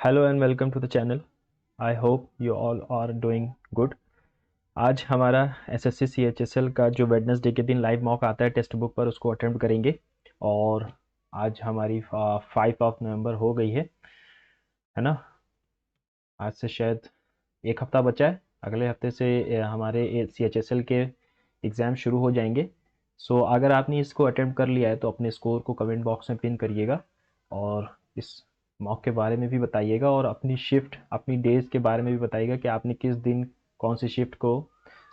Hello and welcome to the channel. I hope you all are doing good. आज हमारा SSC CHSL का जो Wednesday के दिन लाइव मॉक आता है टेक्स्ट बुक पर, उसको अटेम्प्ट करेंगे। और आज हमारी 5 नवंबर हो गई है ना। आज से शायद एक हफ्ता बचा है, अगले हफ्ते से हमारे सीएचएसएल के एग्ज़ाम शुरू हो जाएंगे। सो अगर आपने इसको अटेम्प्ट कर लिया है तो अपने स्कोर को कमेंट बॉक्स में पिन करिएगा और इस मॉक के बारे में भी बताइएगा और अपनी शिफ्ट अपनी डेज के बारे में भी बताइएगा कि आपने किस दिन कौन सी शिफ्ट को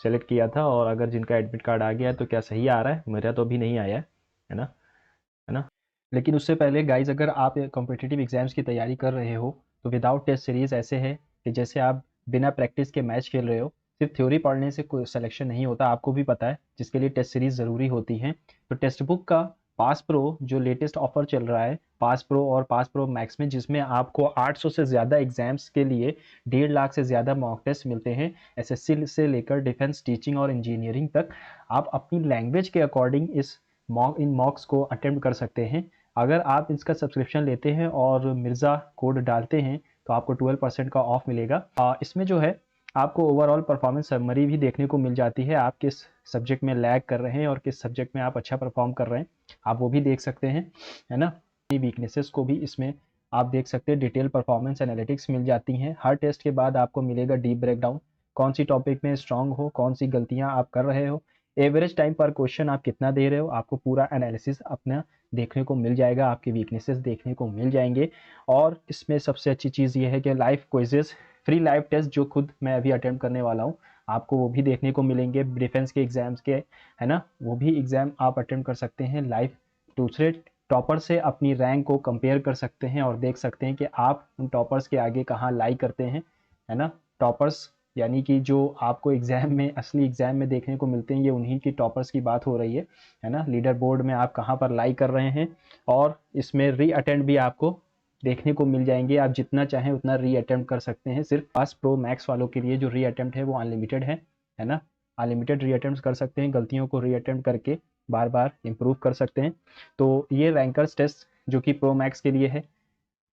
सेलेक्ट किया था। और अगर जिनका एडमिट कार्ड आ गया है तो क्या सही आ रहा है, मेरा तो अभी नहीं आया है ना। है ना। लेकिन उससे पहले गाइज, अगर आप कॉम्पिटिटिव एग्जाम्स की तैयारी कर रहे हो तो विदाउट टेस्ट सीरीज़ ऐसे है कि जैसे आप बिना प्रैक्टिस के मैच खेल रहे हो। सिर्फ थ्योरी पढ़ने से कोई सिलेक्शन नहीं होता, आपको भी पता है, जिसके लिए टेस्ट सीरीज ज़रूरी होती हैं। तो टेक्स्ट बुक का पास प्रो जो लेटेस्ट ऑफर चल रहा है, पास प्रो और पास प्रो मैक्स में, जिसमें आपको 800 से ज़्यादा एग्जाम्स के लिए 1.5 लाख से ज़्यादा मॉक टेस्ट मिलते हैं, एसएससी से लेकर डिफेंस, टीचिंग और इंजीनियरिंग तक। आप अपनी लैंग्वेज के अकॉर्डिंग इन मॉक्स को अटेम्प्ट कर सकते हैं। अगर आप इसका सब्सक्रिप्शन लेते हैं और मिर्ज़ा कोड डालते हैं तो आपको 12% का ऑफ मिलेगा। इसमें जो है आपको ओवरऑल परफॉर्मेंस समरी भी देखने को मिल जाती है, आप किस सब्जेक्ट में लैग कर रहे हैं और किस सब्जेक्ट में आप अच्छा परफॉर्म कर रहे हैं, आप वो भी देख सकते हैं, है ना। वीकनेसेस को भी इसमें आप देख सकते हैं, डिटेल परफॉर्मेंस एनालिटिक्स मिल जाती हैं। हर टेस्ट के बाद आपको मिलेगा डीप ब्रेकडाउन, कौन सी टॉपिक में स्ट्रांग हो, कौन सी गलतियां आप कर रहे हो, एवरेज टाइम पर क्वेश्चन आप कितना दे रहे हो, आपको पूरा एनालिसिस अपना देखने को मिल जाएगा, आपके वीकनेसेस देखने को मिल जाएंगे। और इसमें सबसे अच्छी चीज़ ये है कि live quizzes, free live test जो खुद मैं अभी अटेम्प्ट करने वाला हूँ, आपको वो भी देखने को मिलेंगे, डिफेंस के एग्जाम्स के, है ना। वो भी एग्ज़ाम आप अटेम्प्ट कर सकते हैं लाइव, दूसरे टॉपर से अपनी रैंक को कंपेयर कर सकते हैं और देख सकते हैं कि आप उन टॉपर्स के आगे कहाँ लाई करते हैं, है ना। टॉपर्स यानी कि जो आपको एग्ज़ाम में, असली एग्ज़ाम में देखने को मिलते हैं, ये उन्हीं की टॉपर्स की बात हो रही है ना। लीडर बोर्ड में आप कहाँ पर लाई कर रहे हैं, और इसमें री अटेम्प्ट भी आपको देखने को मिल जाएंगे, आप जितना चाहें उतना री अटेम्प्ट कर सकते हैं। सिर्फ पास प्रो मैक्स वालों के लिए जो री अटेम्प्ट है वो अनलिमिटेड है ना। अनलिमिटेड री अटेम्प्ट कर सकते हैं, गलतियों को री अटेम्प्ट करके बार बार इम्प्रूव कर सकते हैं। तो ये रैंकर्स टेस्ट जो कि प्रो मैक्स के लिए है,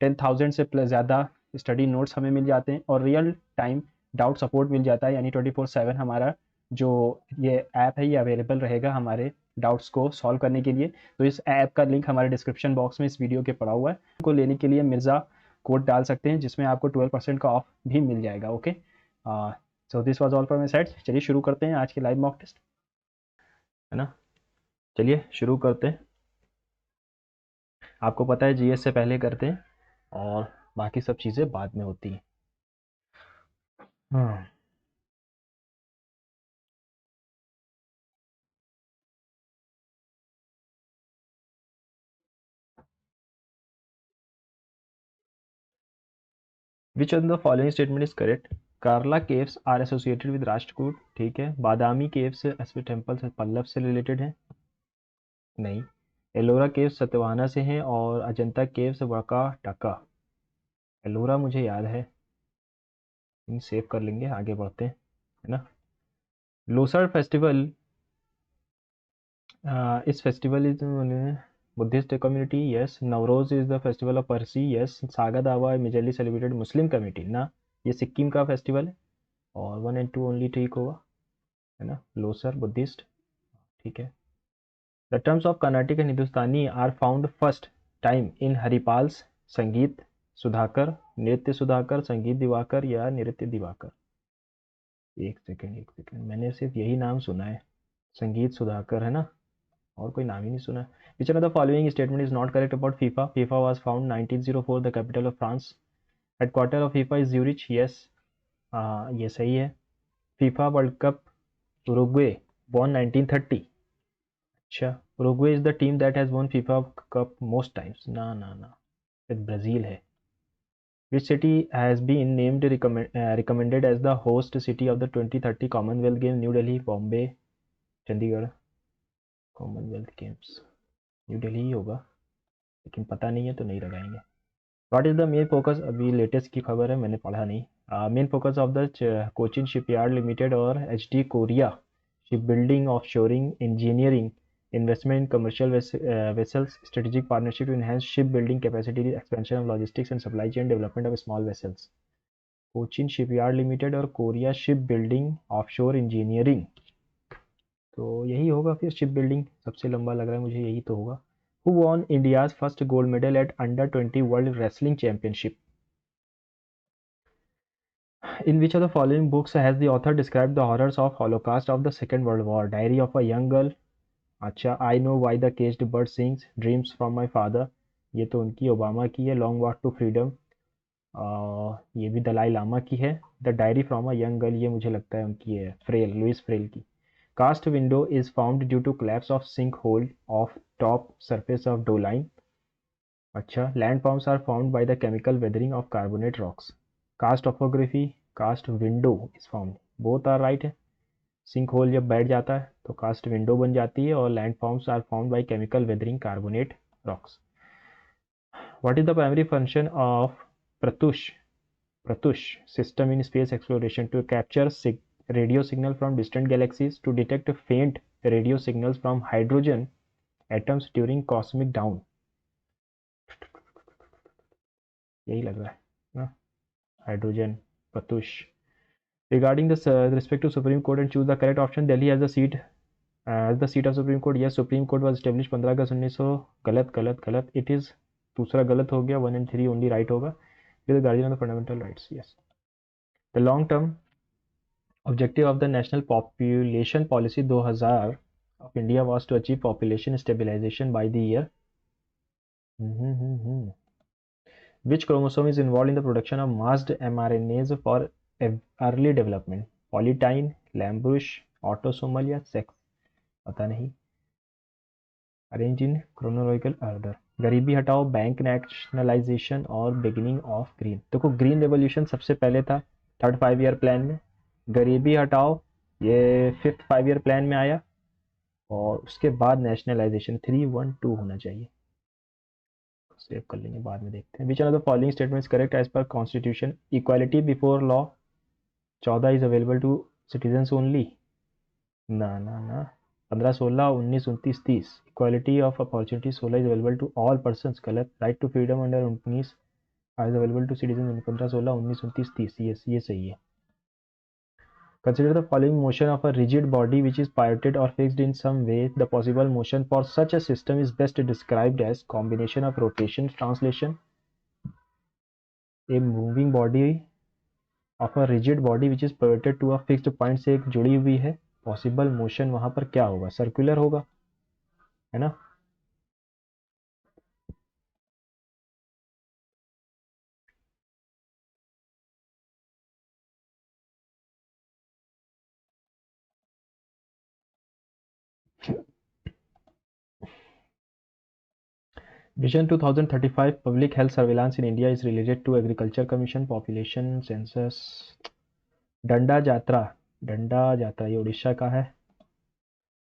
10,000 से प्लस ज़्यादा स्टडी नोट्स हमें मिल जाते हैं और रियल टाइम डाउट सपोर्ट मिल जाता है, यानी 24/7 हमारा जो ये ऐप है ये अवेलेबल रहेगा हमारे डाउट्स को सॉल्व करने के लिए। तो इस ऐप का लिंक हमारे डिस्क्रिप्शन बॉक्स में इस वीडियो के पड़ा हुआ है, को लेने के लिए मिर्ज़ा कोड डाल सकते हैं, जिसमें आपको 12% का ऑफ भी मिल जाएगा। Okay, so this was all for my side. चलिए शुरू करते हैं आज के लाइव मॉक टेस्ट, है ना। चलिए शुरू करते हैं। आपको पता है जीएस से पहले करते हैं और बाकी सब चीज़ें बाद में होती हैं। हाँ। Which of the following statement is correct? Karla caves are associated with Rashtrakuta, ठीक है। बादामी केव्स एसपी टेम्पल से पल्लव से रिलेटेड है, नहीं। एलोरा केव्स सतवाहना से हैं और अजंता केव्स वका टका। एलोरा मुझे याद है, इन सेव कर लेंगे, आगे बढ़ते हैं, है ना। लोसर फेस्टिवल, इस festival is Buddhist community, yes. Navroz is the festival of Parsi, yes. Saga दावा मेजरली सेलिब्रेटेड मुस्लिम कम्युनिटी, ना, ये सिक्किम का फेस्टिवल है और 1 और 2 ओनली ठीक होगा, है ना। लोसर बुद्धिस्ट, ठीक है। The terms of Carnatic and Hindustani are found first time in Haripala's Sangeet Sudhakar, नृत्य सुधाकर, संगीत दिवाकर या नृत्य दिवाकर। एक सेकेंड, मैंने सिर्फ यही नाम सुना है, संगीत सुधाकर, है ना, और कोई नाम ही नहीं सुना। विच of the following statement is not correct about FIFA? FIFA was found 1904 the capital of France. Headquarter of FIFA is Zurich, yes, ये सही है। FIFA world cup Uruguay won 1930, अच्छा। Uruguay is the team that has won FIFA cup most times, ना ना ना, ये Brazil है। Which city has been named recommended as the host city of the 2030 Commonwealth Games? New Delhi, Bombay, Chandigarh. Commonwealth Games New Delhi ही होगा, लेकिन पता नहीं है तो नहीं लगाएंगे। What is the main focus? अभी लेटेस्ट की खबर है, मैंने पढ़ा नहीं। Main focus of the Cochin shipyard limited और H D Korea ship building, off shoring, engineering investment in commercial vessels, strategic partnership to enhance shipbuilding capacity, expansion of logistics and supply chain, development of small vessels. Cochin shipyard limited और Korea ship building offshore engineering, तो यही होगा फिर। Ship building सबसे लंबा लग रहा है मुझे, यही तो होगा। Who won India's first gold medal at under twenty world wrestling championship? In which of the following books has the author described the horrors of Holocaust of the Second World War? Diary of a Young Girl, अच्छा, I Know Why the Caged Bird Sings, Dreams from My Father, ये तो उनकी Obama की है। Long walk to freedom, ये भी दलाई लामा की है। The diary from a young girl, ये मुझे लगता है उनकी है, फ्रेल, लुइस फ्रेल की। Karst window is found due to collapse of sink hole of top surface of doline, अच्छा। Land forms are found by the chemical weathering of carbonate rocks. Karst topography, karst window is found, both are right है। Sink hole जब बैठ जाता है तो cast window बन जाती है, और land forms are found by chemical weathering carbonate rocks. What is the primary function of Pratyush Pratyush system in space exploration? To capture radio signal from distant galaxies, to detect faint radio signals from hydrogen atoms during cosmic dawn, यही लग रहा है ना, hydrogen, Pratyush. Regarding the respect to Supreme Court and choose the correct option. Delhi as the seat of Supreme Court. Yes, Supreme Court was established 15 अगस्त 1900। गलत गलत गलत, it is, दूसरा गलत हो गया, 1 and 3 only right होगा। It is the guardian of the fundamental rights. Yes. The long term objective of the National Population Policy 2000 of India was to achieve population stabilization by the year. Which chromosome is involved in the production of masked mRNAs for early development? Polytine, Lambush, autosomal या sex? पता नहीं। Arrange in chronological order. गरीबी हटाओ, bank nationalisation और beginning of green. देखो, green revolution सबसे पहले था 3rd 5-year प्लान में, गरीबी हटाओ ये 5th 5-year प्लान में आया, और उसके बाद नेशनलाइजेशन। 3 1 2 होना चाहिए, सेव कर लेंगे, बाद में देखते हैं। Which are the following statements correct as per constitution? Equality before law 14 is available to citizens only, ना ना ना। 15 16 19 29 30, equality of opportunity 16 is available to all person, गलत। Right to freedom under 19 is available to citizen, 15 16 19 29 30, ये सही है। Consider the following motion of a rigid body which is pivoted or fixed in some way. The possible motion for such a system is best described as combination of rotation translation. A moving body of a rigid body which is pivoted to a fixed point से एक जुड़ी हुई है, possible motion वहाँ पर क्या होगा? Circular होगा, है ना। Vision 2035 public health surveillance in India is related to Agriculture Commission, population census। डंडा जात्रा ये उड़ीसा का है।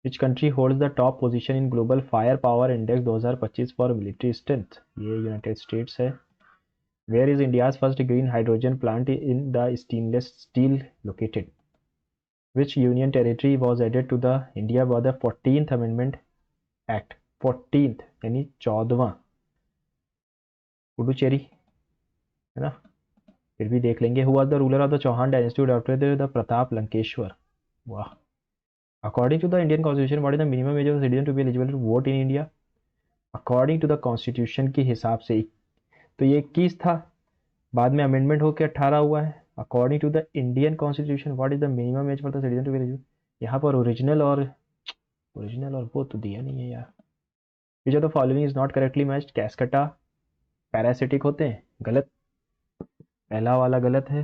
Which country holds the top position in Global Firepower Index 2025 for military strength? ये यूनाइटेड स्टेट्स है। Where is India's first green hydrogen plant in the stainless steel located? Which union territory was added to the India by the 14th Amendment Act? 14th यानी 14वां, पुडुचेरी, है ना। फिर भी देख लेंगे। Who was the ruler of the Chauhan dynasty after the Pratap Lankeshwar? वाह। According to the Indian Constitution, what is the minimum age of the citizen to be eligible to vote in India? According to the Constitution के हिसाब से तो ये 21 था, बाद में amendment होकर 18 हुआ है। According to the Indian constitution what is the minimum age for the citizen to be eligible? यहाँ पर ओरिजिनल और वो तो दिया नहीं है यार। Which of the following is not correctly matched? Cuscuta parasitic होते हैं, गलत। पहला वाला गलत है,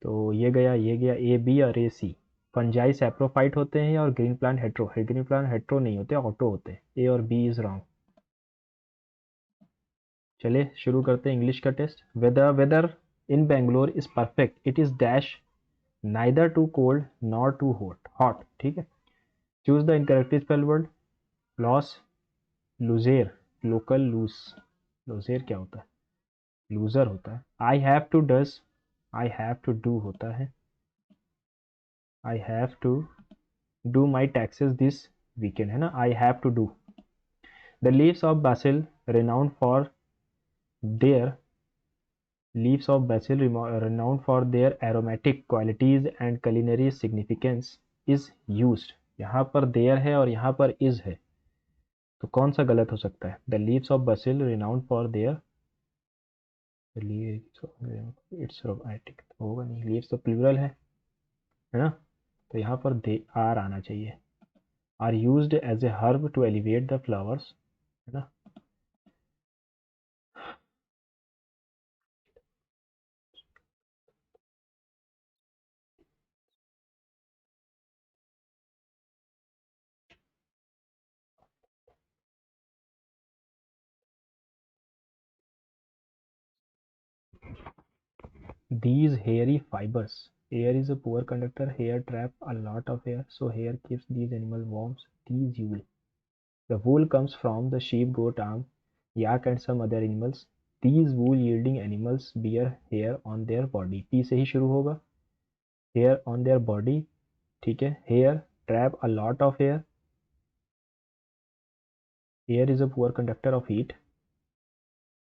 तो ये गया ए बी और ए सी। फंजाई सैप्रोफाइट होते हैं, और ग्रीन प्लांट हेट्रो नहीं होते, ऑटो होते हैं। ए और बी इज रॉन्ग। चले शुरू करते हैं इंग्लिश का टेस्ट। Weather in Bangalore is perfect, it is dash neither too cold nor too hot, ठीक है। Choose the incorrectly spell word. Loss, loser, local, loser क्या होता है? लूजर होता है। I have to does, I have to do होता है। I have to do my taxes this weekend है ना, I have to do. The leaves of basil renowned for their leaves of basil renowned for their aromatic qualities and culinary significance is used। यहाँ पर there है और यहाँ पर is है, तो कौन सा गलत हो सकता है? The leaves of basil renowned for their it's aromatic होगा नहीं, लीव्स तो प्लूरल है ना, तो यहाँ पर दे आर आना चाहिए। Are used as a herb to elevate the flowers, है ना। These hairy fibers. Air is a poor conductor. Hair trap a lot of air, so hair keeps these animal warm. These wool. The wool comes from the sheep, goat, yak and some other animals. These wool yielding animals bear hair on their body. P से ही शुरू होगा, hair on their body, ठीक है। Hair trap a lot of air. Air is a poor conductor of heat.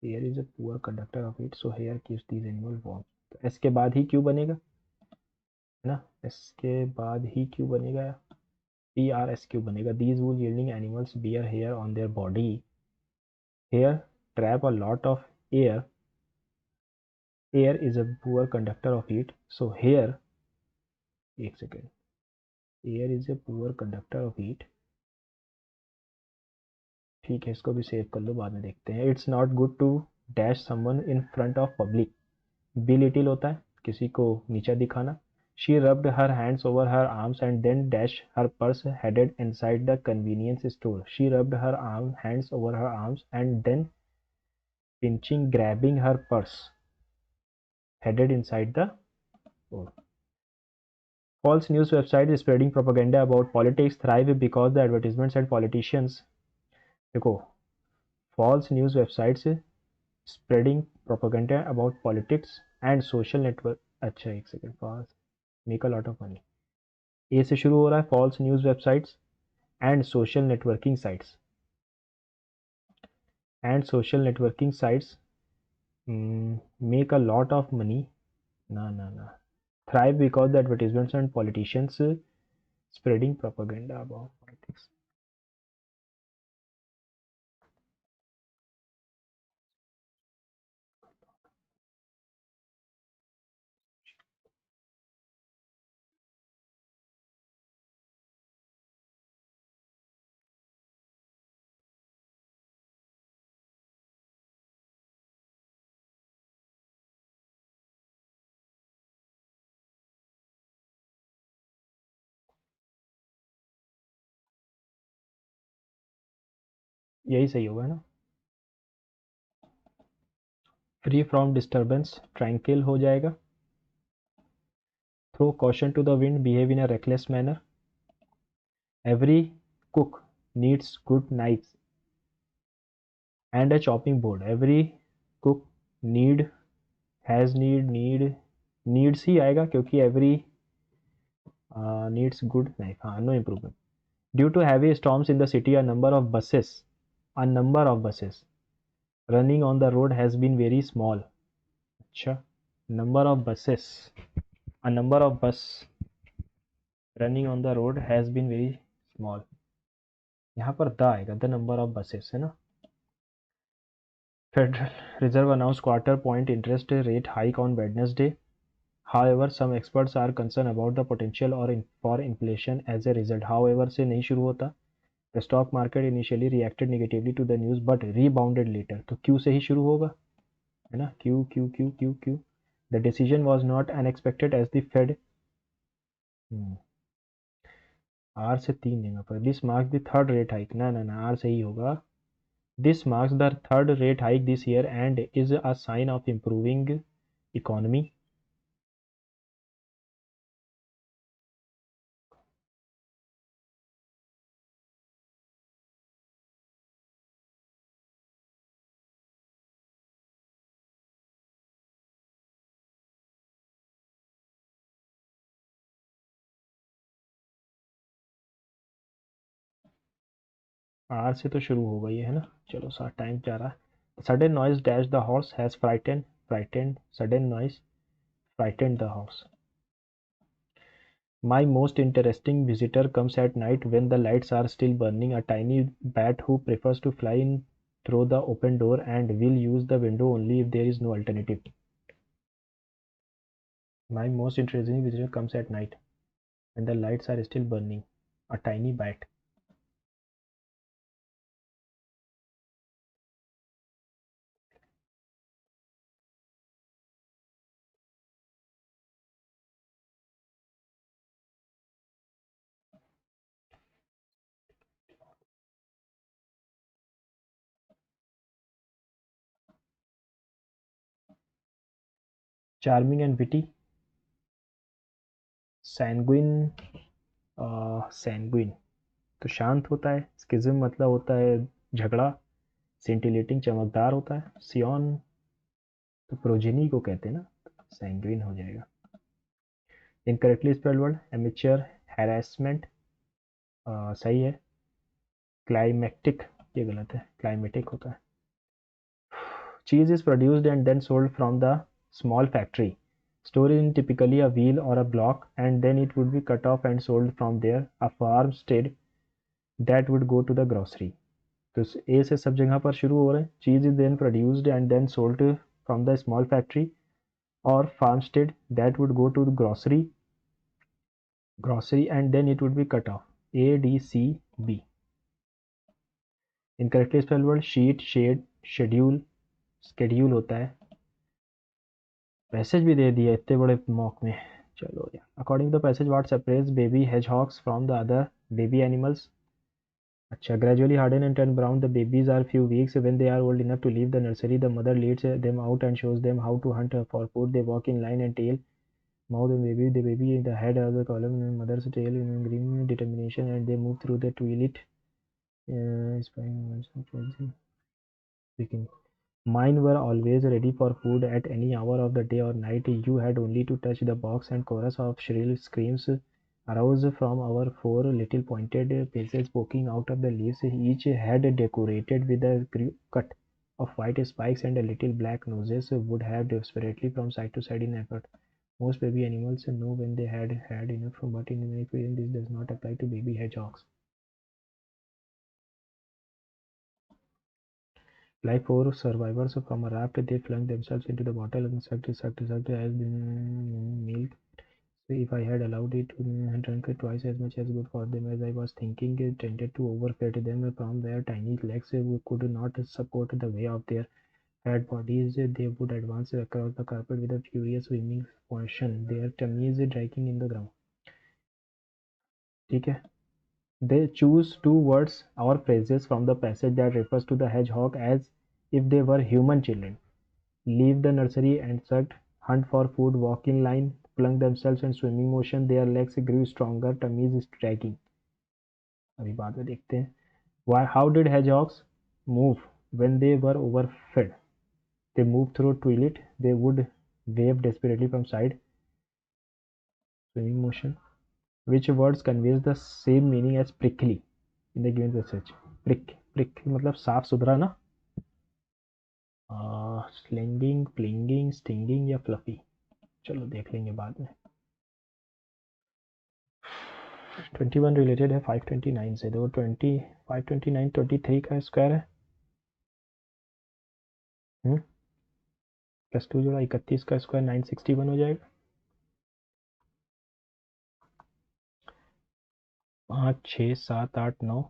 Air is a poor conductor of heat, so hair keeps these animals warm. तो S के बाद ही क्यों बनेगा, है ना, S के बाद ही क्यों बनेगा, पी आर एस क्यू बनेगा। These wool yielding animals bear hair on their body. Hair trap a lot of air. Air is a poor conductor of heat, so hair, एक second, air is a poor conductor of heat, ठीक है, इसको भी save कर लो, बाद में देखते हैं। It's not good to dash someone in front of public. Belittle होता है किसी को नीचा दिखाना। She rubbed her hands over her arms and then dash her purse headed inside the convenience store. She rubbed her arm hands over her arms and then pinching grabbing her purse headed inside the store. False news websites spreading propaganda about politics thrive because the advertisements and politicians, देखो, false news websites spreading propaganda about politics and social network, अच्छा एक second, false make a lot of money, ए से शुरू हो रहा है, false news websites and social networking sites, and social networking sites make a lot of money, ना thrive because the advertisements and politicians spreading propaganda about politics। यही सही होगा ना, फ्री फ्रॉम डिस्टर्बेंस ट्रैंक्विल हो जाएगा। Throw caution to the wind, behave in a reckless manner. Every cook needs good knives and a chopping board. Every cook need, has needs ही आएगा क्योंकि every needs good knife, हाँ, no improvement. Due to heavy storms in the city, a number of buses running on the road has been very small. अच्छा, number of buses, a number of bus running on the road has been very small। यहाँ पर the आएगा, the number of buses, है ना। Federal reserve announce quarter point interest rate hike on Wednesday. However, some experts are concerned about the potential for inflation as a result। However से नहीं शुरू होता। The stock market initially reacted negatively to the news but rebounded later। तो Q से ही शुरू होगा, है ना, Q Q Q Q Q। The decision was not unexpected as the Fed, R से तीन जगह पर। This marks the third rate hike, ना आर से ही होगा। This marks the third rate hike this year and is a sign of improving economy. R से तो शुरू होगा ये, है ना। चलो सर, टाइम जा रहा है। Sudden noise dash the horse has frightened, frightened, sudden noise frightened the horse. My most interesting visitor comes at night when the lights are still burning, a tiny bat who prefers to fly in through the open door and will use the window only if there is no alternative. My most interesting visitor comes at night when the lights are still burning, a tiny bat. Charming and witty, sanguine, sanguine तो शांत होता है, स्किज्म मतलब होता है झगड़ा, सेंटिलेटिंग चमकदार होता है, सियोन तो प्रोजेनी को कहते हैं ना, सैंग्विन हो जाएगा। Incorrectly spelled word amateur harassment, सही है। क्लाइमेटिक, ये गलत है, क्लाइमेटिक होता है। Cheese is produced and then sold from the small factory, stored in typically a wheel or a block, and then it would be cut off and sold from there. A farmstead that would go to the grocery. तो ए से सब जगह पर शुरू हो रहे हैं। Cheese is then produced and then sold from the small factory, और farmstead that would go to the grocery and then it would be cut off. A D C B. Incorrectly spell word sheet, shed, schedule, schedule होता है। Passage भी दे दिया इतने बड़े mock में। चलो यार, according to the passage what separates baby hedgehogs from the other baby animals. अच्छा, gradually harden and turn brown. The babies are few weeks. When they are old enough to leave the nursery, the mother leads them out and shows them how to hunt for food. They walk in line and tail, mouth and baby. The baby in the head of the column, mother's tail in green determination, and they move through the toilet. Speaking. Mine were always ready for food at any hour of the day or night. You had only to touch the box and chorus of shrill screams arose from our four little pointed faces poking out of the leaves, each head decorated with a cut of white spikes and a little black noses, would have desperately from side to side in effort. Most baby animals know when they had had enough, but in my experience this does not apply to baby hedgehogs. Like four survivors from a raft, they flung themselves into the bottle and sucked as milk. So if I had allowed it to drink twice as much as good for them as I was thinking, it tended to overfed them from their tiny legs could not support the weight of their fat bodies. They would advance across the carpet with a furious swimming motion, their tummies dragging in the ground. ठीक है. They choose two words or phrases from the passage that refers to the hedgehog as if they were human children. Leave the nursery and sucked, hunt for food, walk in line, flung themselves in swimming motion, their legs grew stronger, tummies dragging. अभी बाद में देखते हैं. Why? How did hedgehogs move when they were overfed? They moved through toilet. They would wave desperately from side. Swimming motion. Which words conveys the same meaning as prickly in the given passage? Prick मतलब साफ सुथरा ना. Slinging, प्लिंगिंग, stinging या fluffy. चलो देख लेंगे बाद में. 21 रिलेटेड है 529 से. देखो 529 23 का स्क्वायर है, प्लस 2 जोड़ा 31 का स्क्वायर 961 हो जाएगा. 5 6 7 8 9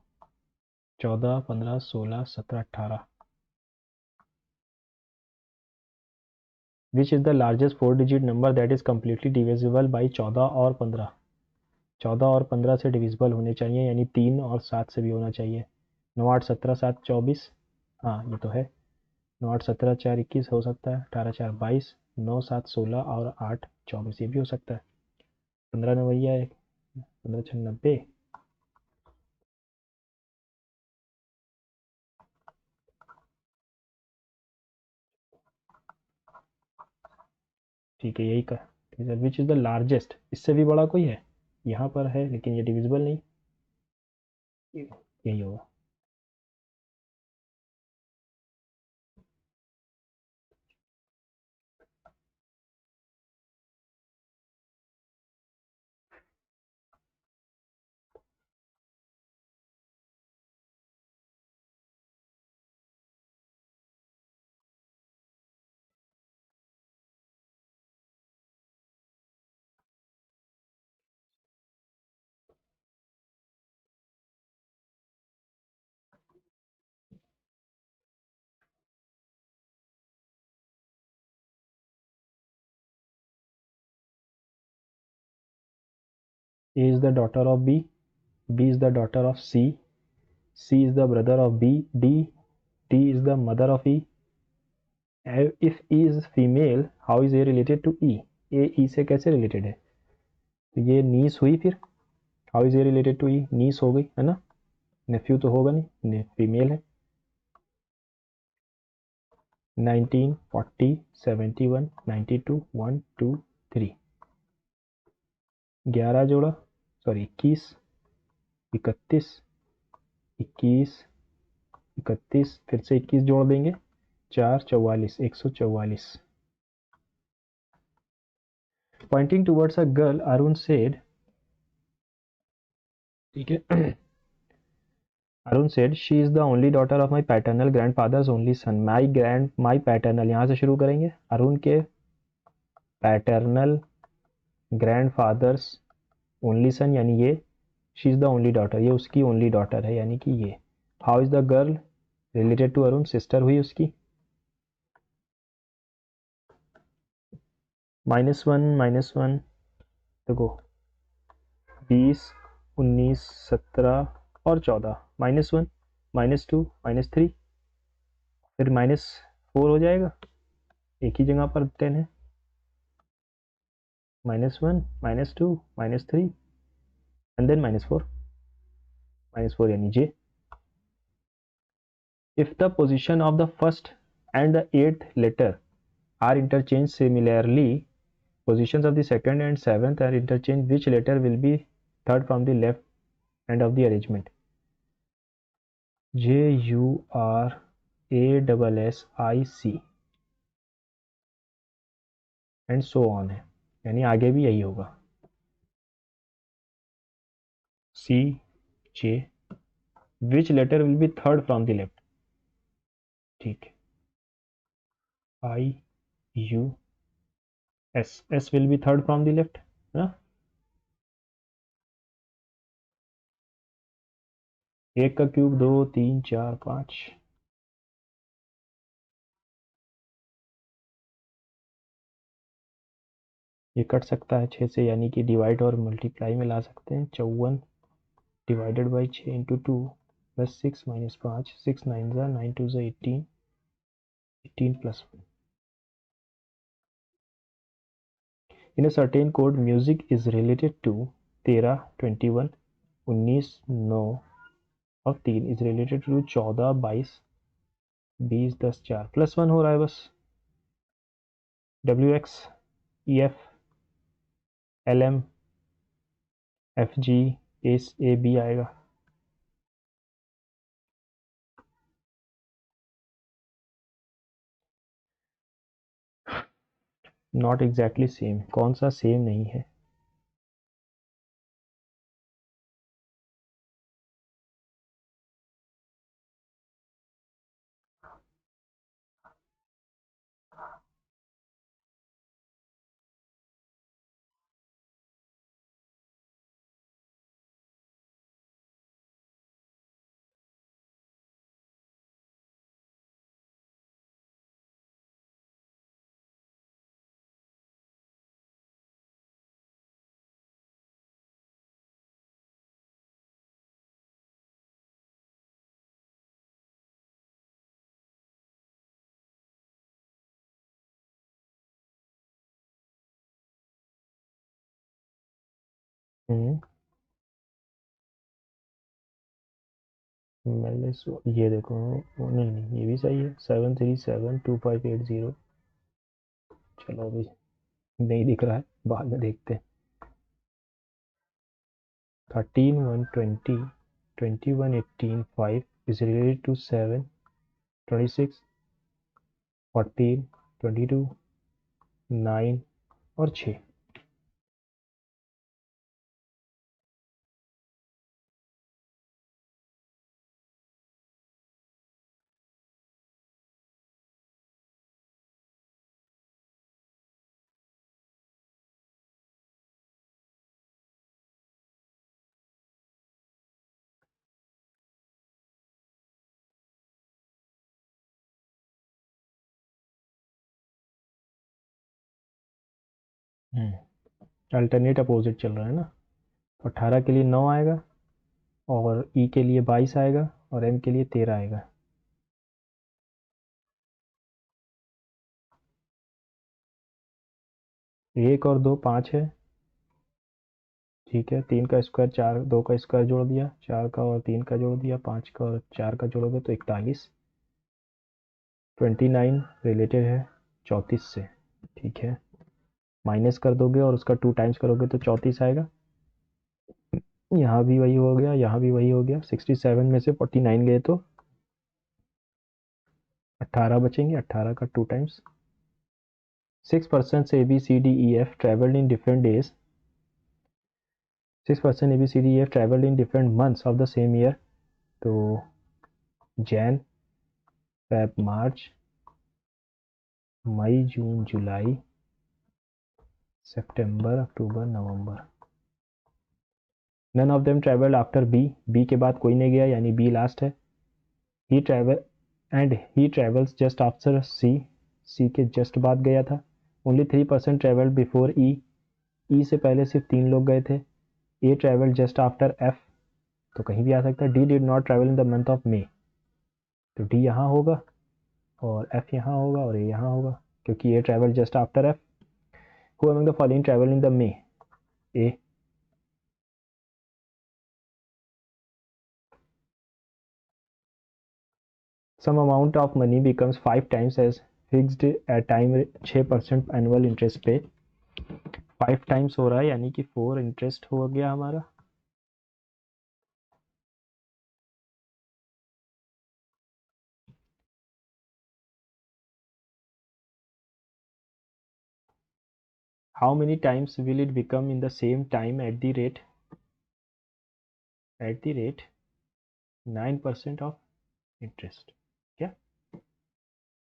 14 15 16 17 18. Which is the largest 4 digit number that is completely divisible by 14 और 15. 14 और 15 से डिविजिबल होने चाहिए, यानी 3 और 7 से भी होना चाहिए. 9 8 17 7 24. हाँ ये तो है. 9 8 17 4 21 हो सकता है. 18 4 22. 9 7 16 और 8 24 ये भी हो सकता है. 15 नवैया है, 15 6 90. ठीक है, यही का. विच इज़ द लार्जेस्ट, इससे भी बड़ा कोई है यहाँ पर है लेकिन ये डिविजिबल नहीं, यही होगा. A is the daughter of B, B is the daughter of C, C is the brother of B, D is the mother of E. If E is female, how is A related to E? A E से कैसे related है? तो ये niece हुई फिर. How is A related to E? niece हो गई है ना. nephew तो होगा नहीं, फीमेल है. 19, 40, 71, 92, 1, 2, 3. 11 जोड़ा, सॉरी 21, 31, 21, 31, फिर से 21 जोड़ देंगे, 4, 44, 144. Pointing towards a girl, Arun said, ठीक है. Arun said she is the only daughter of my paternal grandfather's only son. My paternal यहाँ से शुरू करेंगे. अरुण के paternal grandfather's only son यानी ये. She is the only daughter, ये उसकी ओनली डॉटर है यानी कि ये. How is the girl related to Arun, sister हुई उसकी. -1 देखो, 20, 19, 17 और 14. -1, -2, -3, फिर -4 हो जाएगा, एक ही जगह पर 10 है. -1, -2, -3 एंड देन -4. -4 यानी जे. If the position of the first and the 8th letter are interchanged similarly, positions of the second and 7th are interchanged, which letter will be third from the left end of the arrangement? JURASSIC and so on है, यानी आगे भी यही होगा. CJ, which letter will be third from the left. ठीक है. IUS will be third from the left ना. एक का क्यूब 2, 3, 4, 5. ये कट सकता है 6 से, यानी कि डिवाइड और मल्टीप्लाई में ला सकते हैं. 54 डिवाइडेड बाई 6 इंटू 2 प्लस 6 -5, 6 9 ज़ा 9 2 ज़ा 18, 18 plus 1. In a certain code music is related to 13, 21, 19, 9 और 3 इज रिलेटेड टू 14, 22, 20, 10, 4 +1 हो रहा है बस. WX, EF, LM, FG, AB आएगा. नॉट एग्जैक्टली सेम, कौन सा सेम नहीं है. ये देखो, नहीं नहीं, ये भी सही है. 7372580. चलो अभी नहीं दिख रहा है, बाद में देखते हैं. 13, 120, 21, 18, 5 is related to 7, 26, 14, 22, 9 और 6. अल्टरनेट अपोजिट चल रहा है ना. तो 18 के लिए 9 आएगा और ई के लिए 22 आएगा और एम के लिए 13 आएगा। एक और 2 5 है, ठीक है। 3 का स्क्वायर 4, 2 का स्क्वायर जोड़ दिया, 4 का और 3 का जोड़ दिया, 5 का और 4 का जोड़ोगे तो 41। 29 रिलेटेड है 34 से, ठीक है। माइनस कर दोगे और उसका 2 टाइम्स करोगे तो 34 आएगा। यहाँ भी वही हो गया, यहाँ भी वही हो गया। 67 में से 49 गए तो 18 बचेंगे, 18 का 2 times. 6 person A B C D E F travelled in different days. 6 person A B C D E F travelled in different months of the same year. तो जैन, फेब, मार्च, मई, जून, जुलाई, सितंबर, अक्टूबर, नवंबर। None of them travelled after B. B के बाद कोई नहीं गया, यानी बी लास्ट है। He travel and he travels just after C. C के जस्ट बाद गया था। ओनली 3% ट्रेवल्ड बिफोर ई। ई से पहले सिर्फ 3 लोग गए थे। ए ट्रेवल्ड जस्ट आफ्टर एफ, तो कहीं भी आ सकता है। D did not travel in the month of May, तो डी यहाँ होगा और एफ यहाँ होगा और ए यहाँ होगा, क्योंकि A travel just after F. Who among the following travel in the May? A. Some amount of money becomes 5 times as fixed at time 6% annual interest पे। 5 टाइम्स हो रहा है, यानी कि 4 इंटरेस्ट हो गया हमारा। How many times will it become in the same time at the rate 9% of interest? क्या?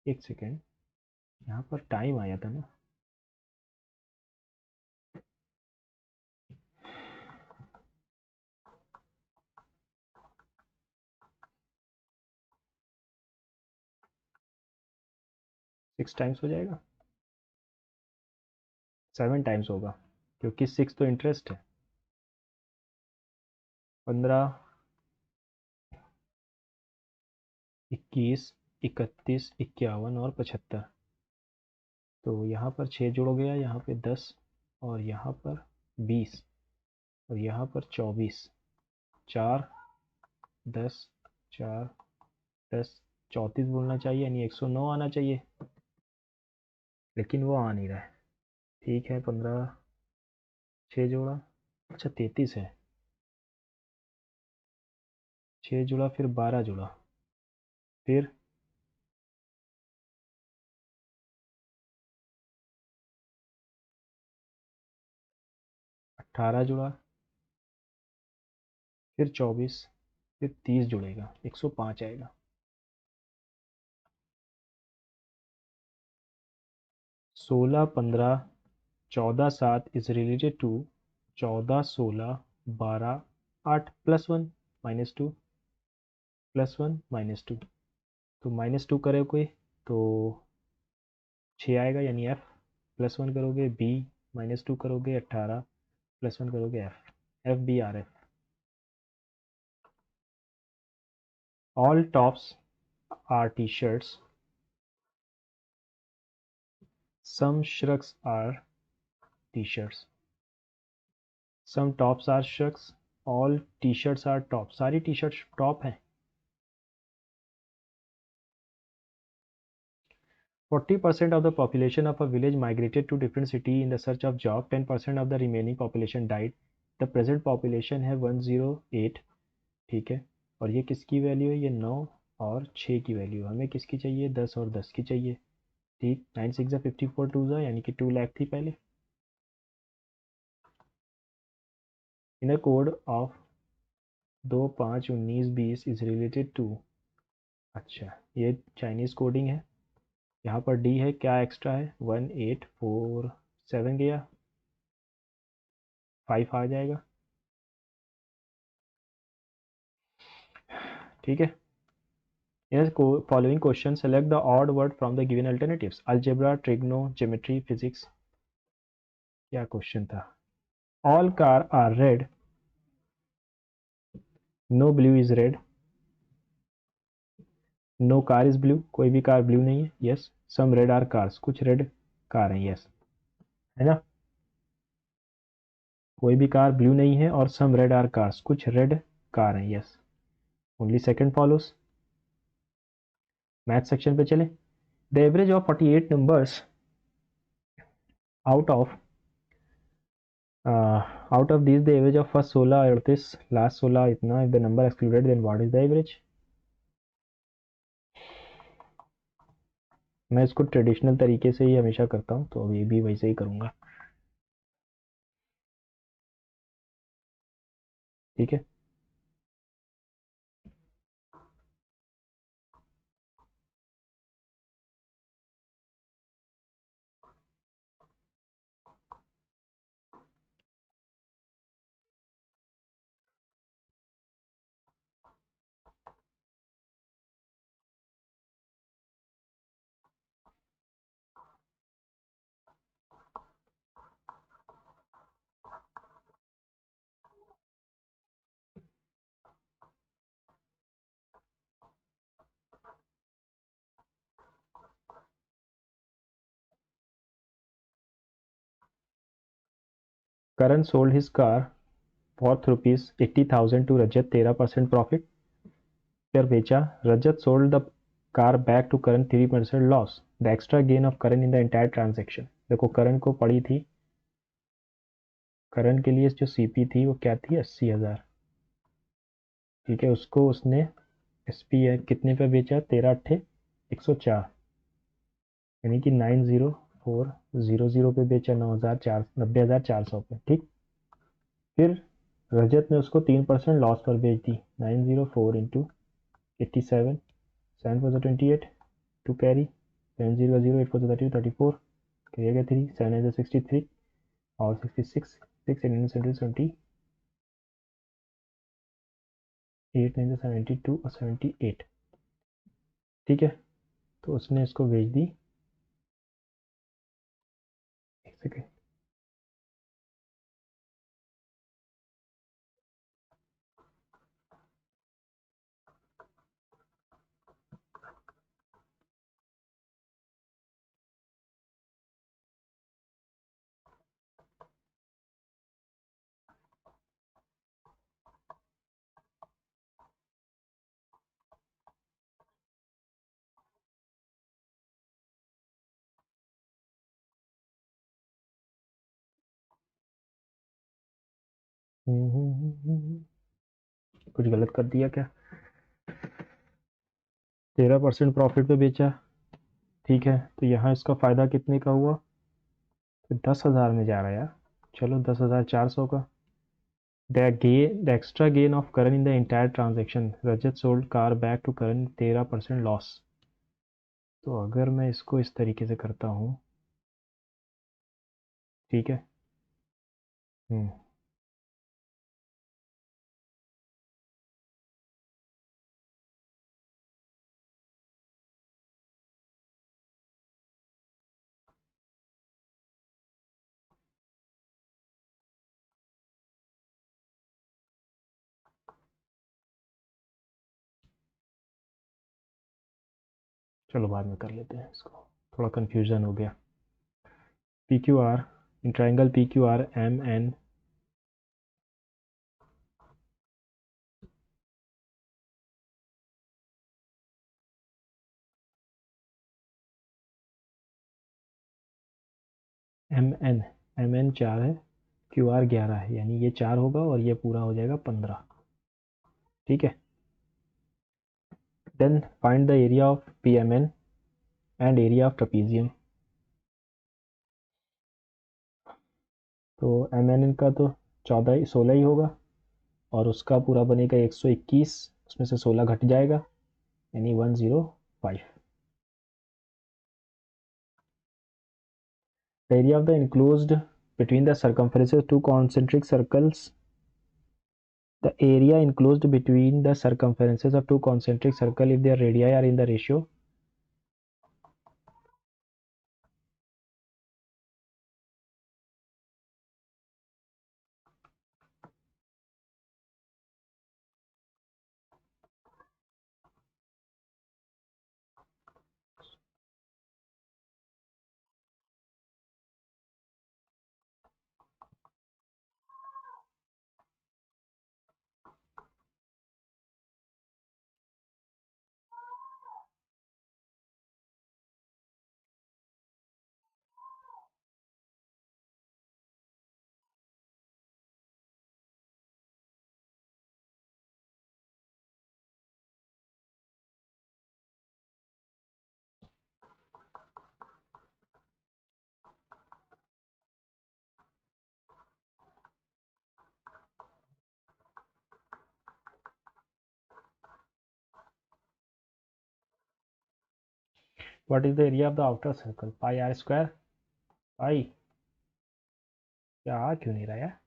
एक सेकेंड, यहाँ पर टाइम आया था ना। सिक्स टाइम्स हो जाएगा, 7 टाइम्स होगा, क्योंकि 6 तो इंटरेस्ट है। 15, 21, 31, 51 और 75। तो यहाँ पर 6 जोड़ गया, यहाँ पे 10 और यहाँ पर 20 और यहाँ पर 24। 4, 10, 4, 10, 34 बोलना चाहिए, यानी 109 आना चाहिए, लेकिन वो आ नहीं रहा है। ठीक है, 15, 6 जोड़ा, अच्छा 33 है। 6 जोड़ा, फिर 12 जोड़ा, फिर 18 जोड़ा, फिर 24, फिर 30 जुड़ेगा, 105 आएगा। 16, 15, 14, 7 इज रिलेटेड टू 14, 16, 12, 8 +1 -2 +1 -2। तो -2 करे कोई तो 6 आएगा, यानी एफ। +1 करोगे बी, -2 करोगे 18, +1 करोगे F. F B R F. All tops are T shirts, some shrugs are T shirts. Some tops are shrugs, all T shirts are top. सारी टी शर्ट्स टॉप हैं। 40% of the population of a village migrated to different city in the search of job. 10% of the remaining population died. The present population है 108, ठीक है। और ये किसकी value है? ये 9 और 6 की वैल्यू। हमें किसकी चाहिए? 10 और 10 की चाहिए, ठीक। 9 6 54, 2 यानी कि 2 लाख थी पहले। In code of 2, 5, 19, 20 is related to. अच्छा, ये चाइनीज़ कोडिंग है। यहाँ पर डी है, क्या एक्स्ट्रा है? 1 8 4 7 गया, 5 आ जाएगा, ठीक है। In the following question, select the odd word from the given alternatives. Algebra, trigonometry, physics. क्या क्वेश्चन था? All car are red. No blue is red, no car is blue, कोई भी कार ब्लू नहीं है, yes. Some red are cars, कुछ रेड कार हैं, यस, है ना। कोई भी कार ब्लू नहीं है और सम रेड आर कार्स, कुछ रेड कार हैं, yes. Only second follows. Math section पे चले। The average of 48 numbers out of out of these the average of first 16 और this last 16 इतना, if the number excluded then what is the average। मैं इसको traditional तरीके से ही हमेशा करता हूँ, तो अभी भी वैसे ही करूँगा, ठीक है। Karan sold his car for ₹80,000 to Rajat, 13% profit. फिर बेचा, Rajat sold the car back to Karan 3% loss. The extra gain of Karan in the entire transaction. देखो करण को पड़ी थी, करण के लिए जो सीपी थी वो क्या थी, 80,000, ठीक है। उसको उसने एसपी कितने पे बेचा, 13 अट्ठे 104, यानी कि 90400 पे बेचा, 90,400 पे, ठीक। फिर रजत ने उसको 3% लॉस पर बेच दी। 904 इंटू 87, 7 फोर 28 टू कैरी, 7 0 0 8 4 30 34, करिएगा 3, 7 63 और 66, 6 70 8 9 72 और 78, ठीक है। तो उसने इसको भेज दी, एक सेकेंड, कुछ गलत कर दिया क्या। 13% प्रॉफिट पे बेचा, ठीक है। तो यहाँ इसका फ़ायदा कितने का हुआ, तो 10,000 में जा रहा है यार। चलो 10,400 का। The extra gain of Karan in the entire transaction, Rajat sold car back to Karan 13% loss. तो अगर मैं इसको इस तरीके से करता हूँ, ठीक है। हम्म, चलो बाद में कर लेते हैं इसको, थोड़ा कन्फ्यूज़न हो गया। P Q R, in triangle P Q R M N, M N 4 है, क्यू आर 11 है, यानी ये 4 होगा और ये पूरा हो जाएगा 15, ठीक है। Then find the area of P M N and area of trapezium. तो एम एन का तो 16 ही होगा, और उसका पूरा बनेगा 121, उसमें से 16 घट जाएगा, यानी 105। The area of the enclosed between the circumferences two concentric circles, the area enclosed between the circumferences of two concentric circle if their radii are in the ratio, what is the area of the outer circle? Pi r square. Pi क्या आ क्यों नहीं रहा यार?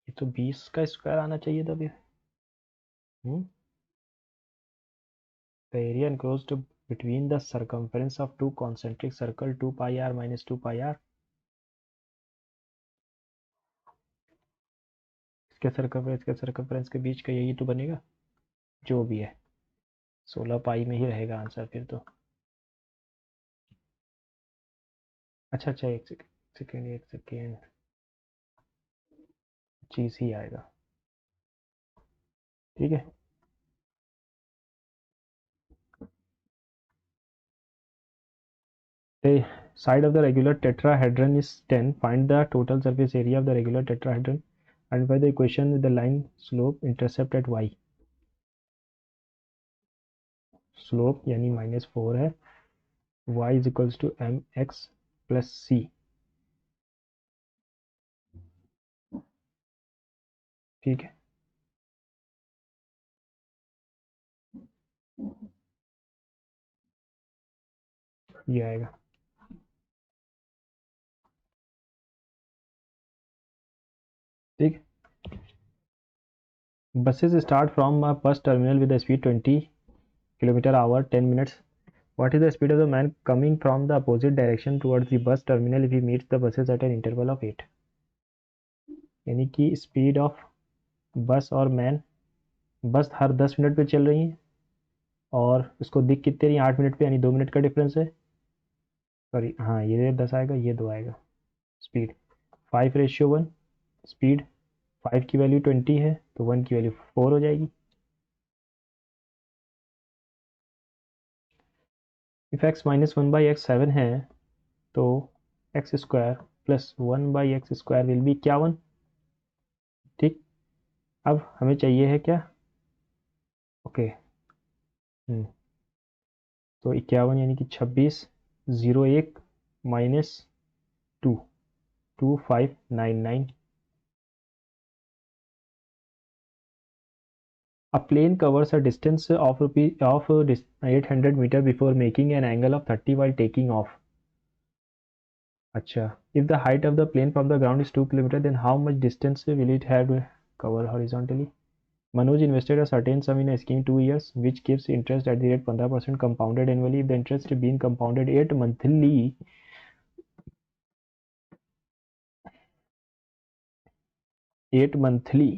ये तो 20 का square आना चाहिए था फिर। The area enclosed between the circumference of two concentric circle 2 pi r minus 2 pi r। इसके सर्कमफ्रेंस के बीच का यही तो बनेगा, जो भी है 16 पाई में ही रहेगा आंसर फिर तो। अच्छा अच्छा, एक सेकेंड चीज ही आएगा, ठीक है। The side of the regular tetrahedron is 10. Find the total surface area of the regular tetrahedron and by the equation with the line slope intercept at y। Slope यानी -4 है, y is equals to m x plus c, ठीक है। ये आएगा, ठीक। Buses start from a bus terminal with a speed 20 km/h 10 minutes. What is the speed of the man coming from the opposite direction towards the bus terminal if he meets the buses at an interval of 8? यानी कि speed of बस और man, बस हर 10 minute पे चल रही है और उसको दिख कितने रही है 8 मिनट पे, यानी 2 मिनट का डिफरेंस है। सॉरी हाँ, ये 10 आएगा, ये 2 आएगा। स्पीड 5:1, स्पीड 5 की वैल्यू 20 है तो 1 की वैल्यू 4 हो जाएगी। इफ x माइनस 1/x 7 है तो x square plus 1/x² will be 51, ठीक। अब हमें चाहिए है क्या? ओके, तो 51 यानी कि 26, 01 minus 2, 2599। A plane covers a distance of 800 meter before making an angle of 30 while taking off। अच्छा, if the height of the plane from the ground is 2 km then how much distance will it have to cover horizontally? Manoj invested a certain sum in a scheme 2 years which gives interest at the rate 15% compounded annually. If the interest being compounded 8 monthly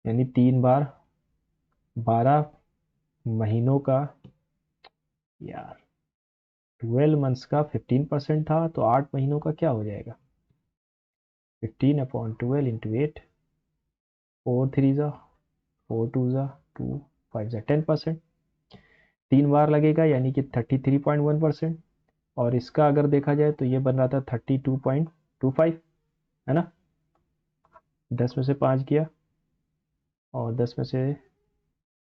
यानी 3 बार 12 महीनों का, यार 12 months का 15% था तो 8 महीनों का क्या हो जाएगा? 15/12 इंटू 8, 4 3 ज़ा 4 2 ज़ा 2 5 ज़ा 10%, 3 बार लगेगा यानी कि 33.1%। और इसका अगर देखा जाए तो ये बन रहा था 32.25, है ना। 10 में से 5 गया और 10 में से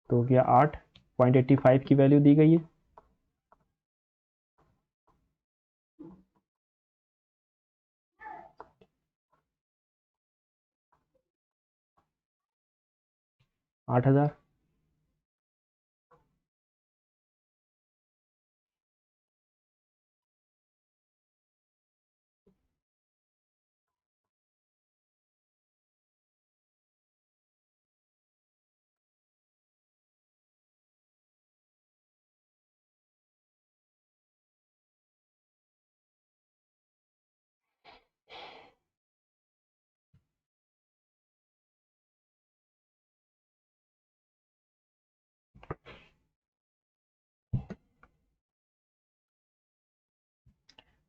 2 गया 8.85 की वैल्यू दी गई है। $8,000।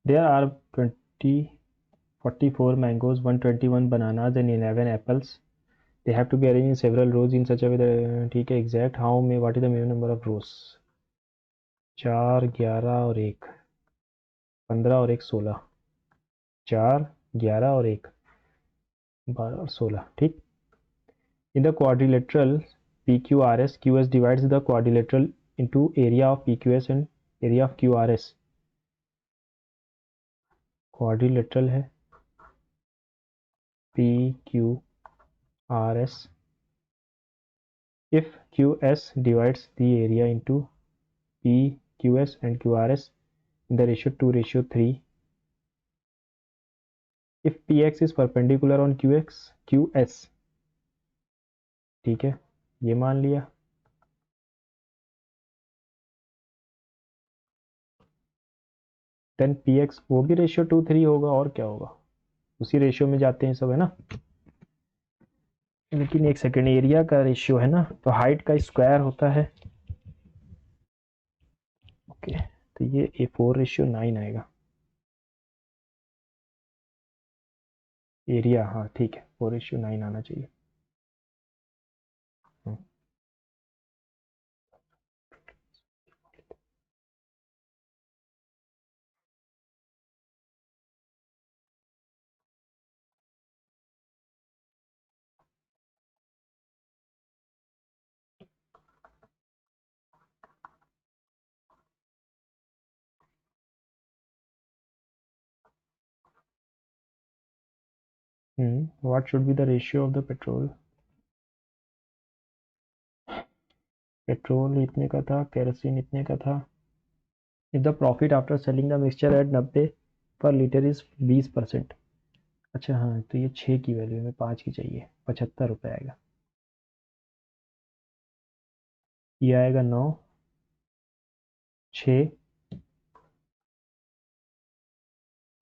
There are 44 mangoes, 121 bananas and 11 apples. They have to be arranged in several rows in such a way that, ठीक है, exact how may what is the minimum number of rows? 4 11 और 1 15 और 1 16, 4 11 और 1 12 और 16, ठीक। In the quadrilateral PQRS, QS divides the quadrilateral into area of PQS and area of QRS। Quadrilateral है PQRS if QS divides the area into PQS and QRS in the ratio 2:3, if PX is perpendicular on QS, ठीक है, ये मान लिया, then PX वो भी ratio 2:3 होगा, और क्या होगा, उसी रेशियो में जाते हैं सब, है ना। लेकिन एक सेकेंड, एरिया का रेशियो है ना, तो हाइट का स्क्वायर होता है, ओके, तो ये A4:9 आएगा, एरिया, हाँ ठीक है, 4:9 आना चाहिए। What should be the ratio of the petrol, petrol इतने का था, केरोसिन इतने का था, if the profit after selling the mixture eight 90 पर लीटर इज 20%, अच्छा हाँ, तो ये 6 की वैल्यू में 5 की चाहिए, 75 रुपये आएगा, ये आएगा 9, 6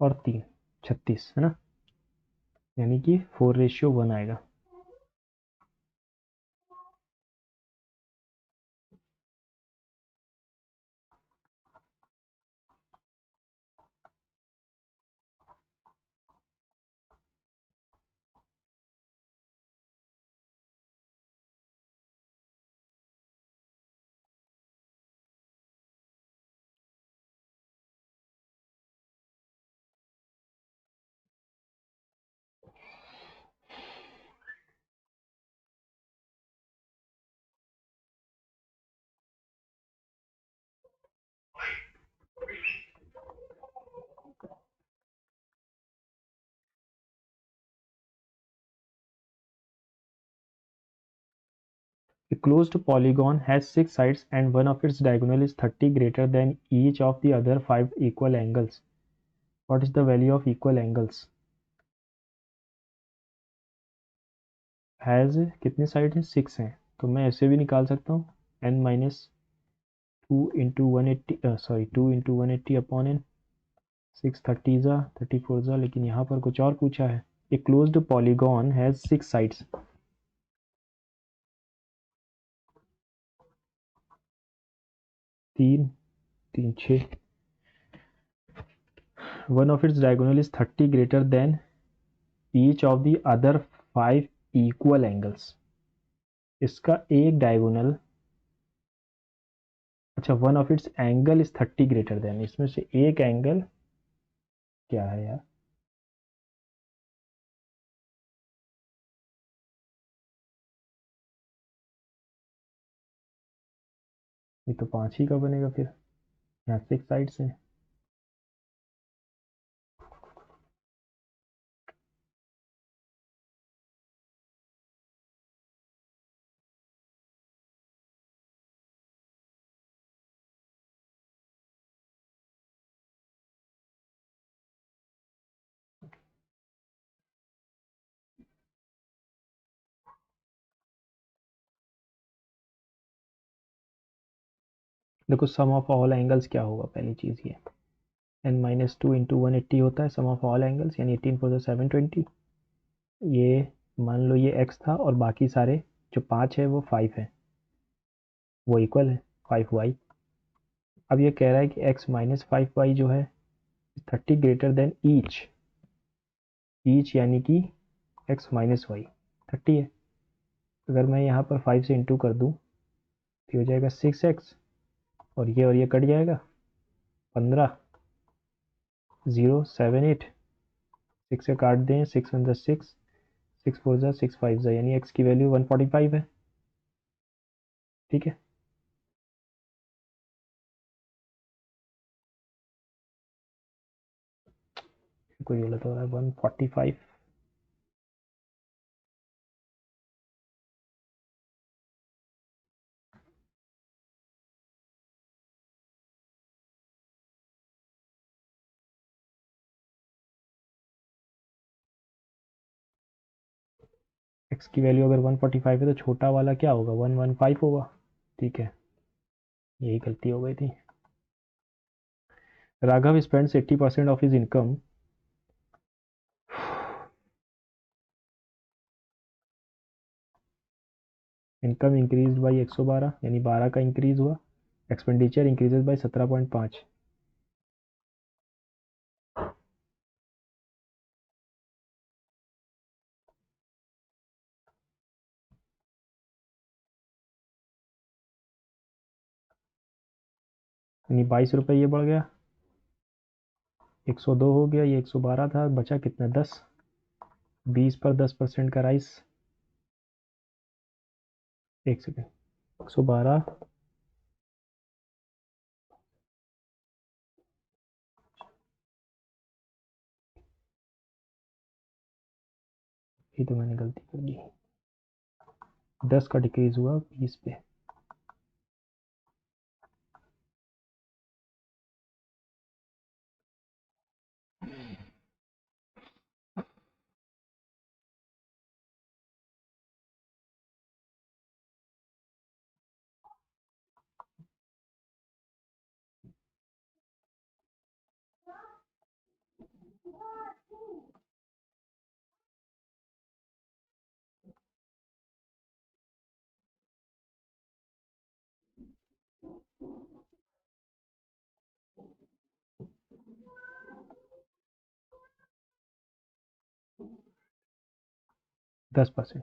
और 3, 36, है ना, यानी कि 4:1 आएगा। A closed polygon has 6 sides and one of its diagonal is 30 greater than each of the other 5 equal angles. What is the value of equal angles? Has कितने साइड हैं, 6 हैं, तो मैं ऐसे भी निकाल सकता हूँ, n minus 2 into 180 upon n, 6 30 ज़ा 34 ज़ा, लेकिन यहाँ पर कुछ और पूछा है। A closed polygon has 6 sides, 3 3 6, one of its diagonal is 30 greater than each of the other 5 equal angles, इसका एक डायगोनल, अच्छा one of its angle is 30 greater than, इसमें से एक एंगल क्या है यार, ये तो 5 ही का बनेगा फिर, यहाँ 6 साइड्स हैं, देखो सम ऑफ ऑल एंगल्स क्या होगा, पहली चीज़ ये n-2 इंटू 180 होता है सम ऑफ ऑल एंगल्स, यानी 18 4 720, ये मान लो ये x था और बाकी सारे जो 5 है वो 5 है, वो इक्वल है 5y। अब ये कह रहा है कि x माइनस 5y जो है 30 ग्रेटर देन ईच यानी कि x माइनस वाई 30 है, अगर मैं यहाँ पर 5 से इंटू कर दूँ तो हो जाएगा 6x, और ये कट जाएगा, 15 0 7 8, 6 से काट दें, 6 1 6, 6 4 6 5, यानी x की वैल्यू 145 है, ठीक है। कोई गलत हो रहा है, 145, एक्स की वैल्यू अगर 145 है तो छोटा वाला क्या होगा, 115 होगा। ठीक है, यही गलती हो गई थी। Raghav spends 80% of his income, income increase by 112 यानी 12 का इंक्रीज हुआ, एक्सपेंडिचर इंक्रीजेज बाई 17.5। यानी 22 रुपये ये बढ़ गया, 102 हो गया, ये 112 था, बचा कितना 10, 20 पर 10% का राइस। एक सेकेंड, 112 ये तो मैंने गलती कर दी, 10 का डिक्रीज हुआ 20 पे। दस परसेंट।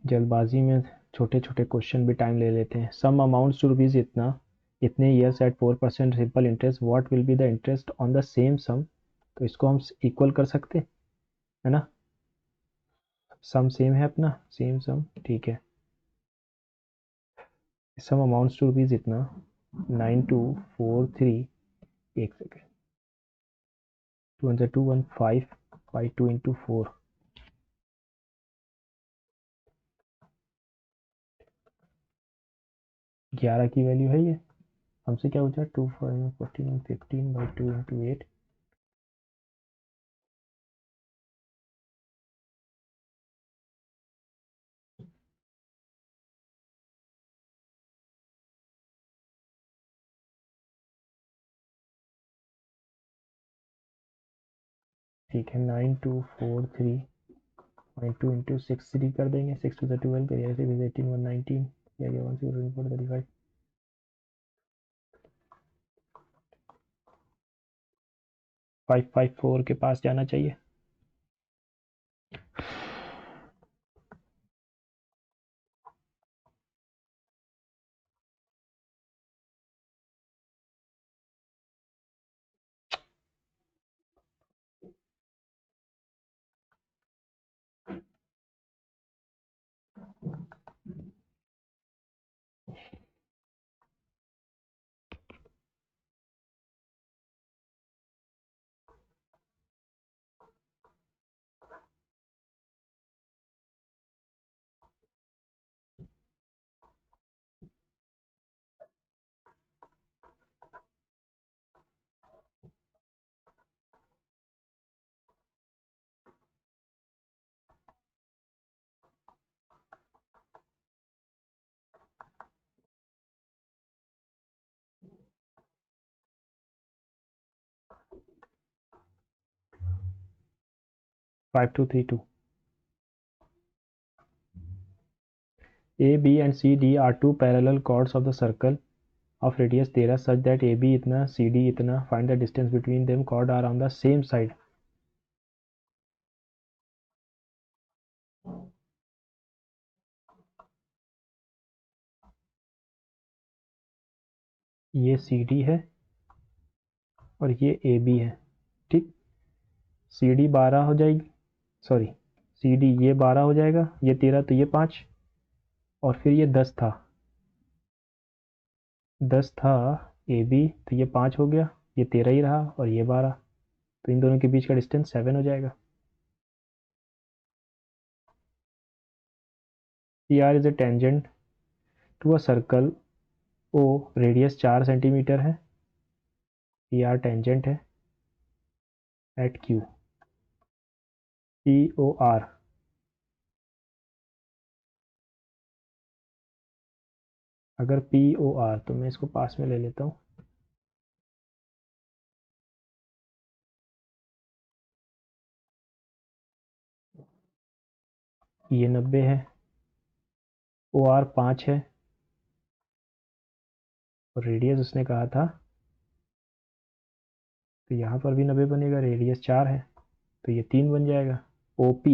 जल्दबाजी में छोटे छोटे क्वेश्चन भी टाइम ले लेते हैं। सम अमाउंट्स टू रुपीज़ इतना, इतने years at 4% simple interest, what will be the interest on the same sum. तो इसको हम इक्वल कर सकते है ना, सम सेम है अपना, सेम सम, ठीक है। सम अमाउंट्स टू रुपीज़ इतना, 9243, एक सेकेंड, 215 बाई 2 इंटू 4, 11 की वैल्यू है ये। हमसे क्या पूछा, 2 14 15 बाई 2 इंटू 8, ठीक है। 9243 पॉइंट 2 इंटू 6 3 कर देंगे, 6 टू द 12 करिए, 6 18 119, या 1 0 4 35, 554 के पास जाना चाहिए। Five two three two. A B and C D are two parallel chords of the circle of radius 13 such that A B इतना सी डी इतना, find the distance between them, chord are on the same side. ये C D है और ये A B है, ठीक। C D 12 हो जाएगी, सॉरी, सी डी ये 12 हो जाएगा, ये 13 तो ये 5, और फिर ये 10 था, 10 था ए बी, तो ये 5 हो गया, ये 13 ही रहा, और ये 12, तो इन दोनों के बीच का डिस्टेंस 7 हो जाएगा। C R is a tangent to a circle O, radius 4 centimetre है, सी आर टेंजेंट है at Q, C O R अगर POR तो मैं इसको पास में ले लेता हूँ। ये 90 है, OR 5 है और रेडियस उसने कहा था, तो यहाँ पर भी 90 बनेगा, रेडियस 4 है तो ये 3 बन जाएगा। OP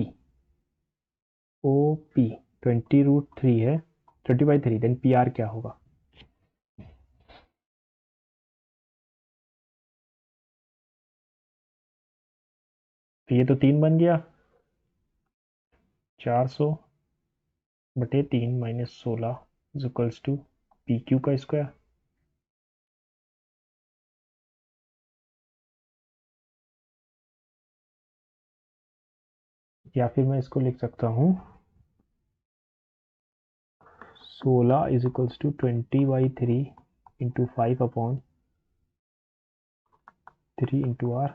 20√3 है, 30/3, देन PR क्या होगा? तो ये तो 3 बन गया, 400/3 - 16 इक्वल्स टू PQ का स्क्वायर। या फिर मैं इसको लिख सकता हूँ 16 equals to 20/3 into 5/3 into R।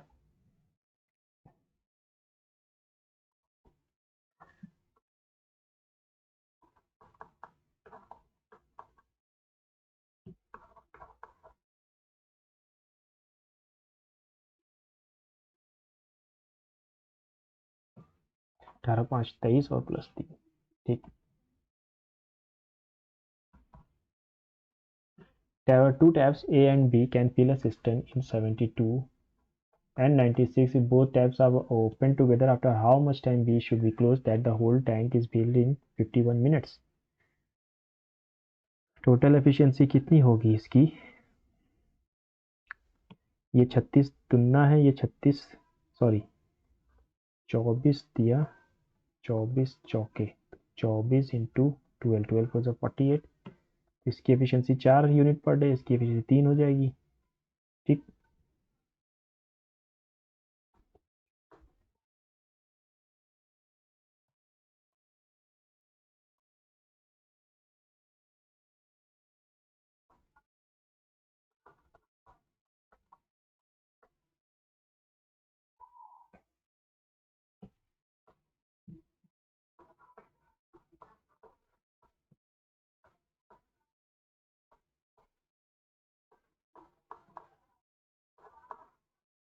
18 5 23 और +3। ठीक। Two taps A and B can fill a cistern in 72 and 96 if both taps are open together. After how much time B should be closed that the whole tank is filled in 51 minutes? Total efficiency कितनी होगी इसकी? ये 36 तुलना है, ये 36 sorry 24 दिया, 24 चौके 24 into 12, 12 four 48। इसकी एफिशिएंसी 4 यूनिट पर डे, इसकी एफिशिएंसी 3 हो जाएगी। ठीक।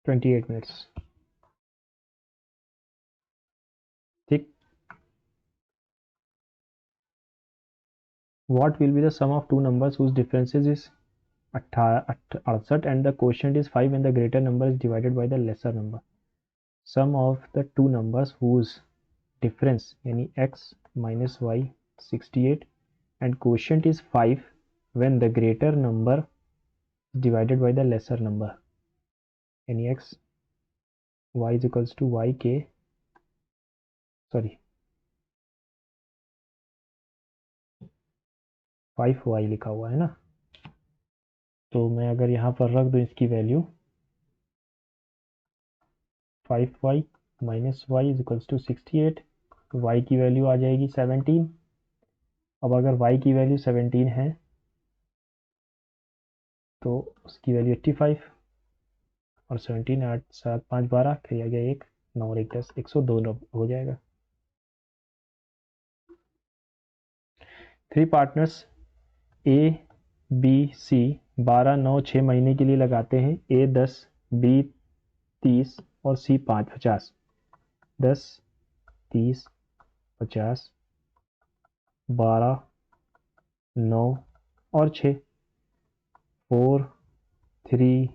Twenty 8 minutes. ठीक। What will be the sum of two numbers whose differences is 68 and the quotient is 5 and the greater number is divided by the lesser number? Sum of the two numbers whose difference यानी x minus y 68 and quotient is 5 when the greater number is divided by the lesser number यानी x y is equals to yk sorry 5y लिखा हुआ है ना, तो मैं अगर यहाँ पर रख दूँ इसकी value 5y minus y is equals to 68, तो y की वैल्यू आ जाएगी 17। अब अगर y की वैल्यू 17 है तो उसकी वैल्यू 85 और 17 8 7 5 12 फिर आ गया 1 9 और 1 10 102 हो जाएगा। 3 पार्टनर्स A B C 12 9 6 महीने के लिए लगाते हैं। A 10 B 30 और C 5 50। 10 30 50 12 9 और 6 4 3